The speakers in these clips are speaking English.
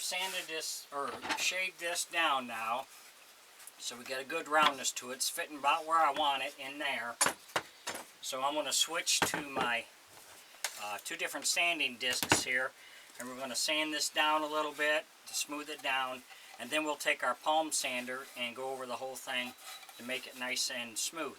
sanded this, or shaved this down now, so we got a good roundness to it. It's fitting about where I want it in there. So I'm going to switch to my two different sanding discs here, and we're going to sand this down a little bit to smooth it down, and then we'll take our palm sander and go over the whole thing to make it nice and smooth.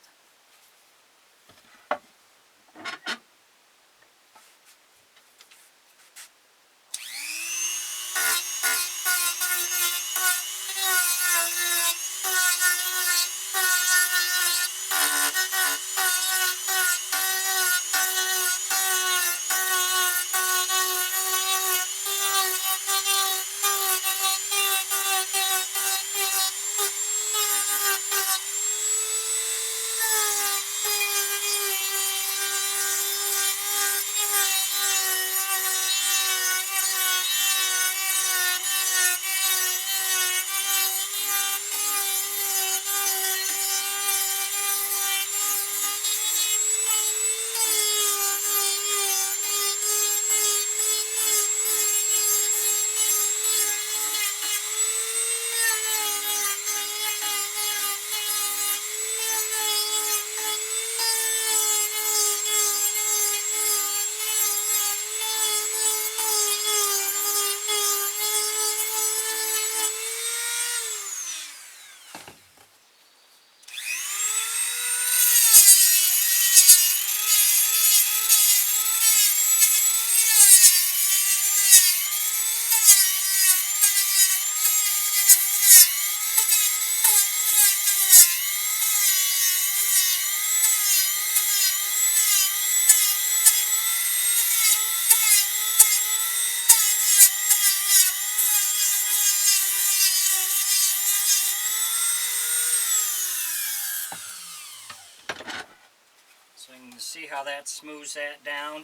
So you can see how that smooths that down.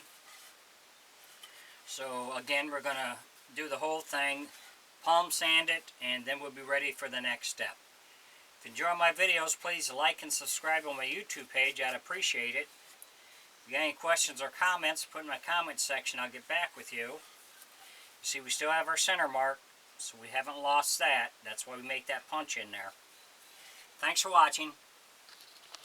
So again, we're going to do the whole thing, palm sand it, and then we'll be ready for the next step. If you enjoy my videos, please like and subscribe on my YouTube page. I'd appreciate it. If you got any questions or comments, put in my comment section. I'll get back with you. You see, we still have our center mark, so we haven't lost that. That's why we make that punch in there. Thanks for watching.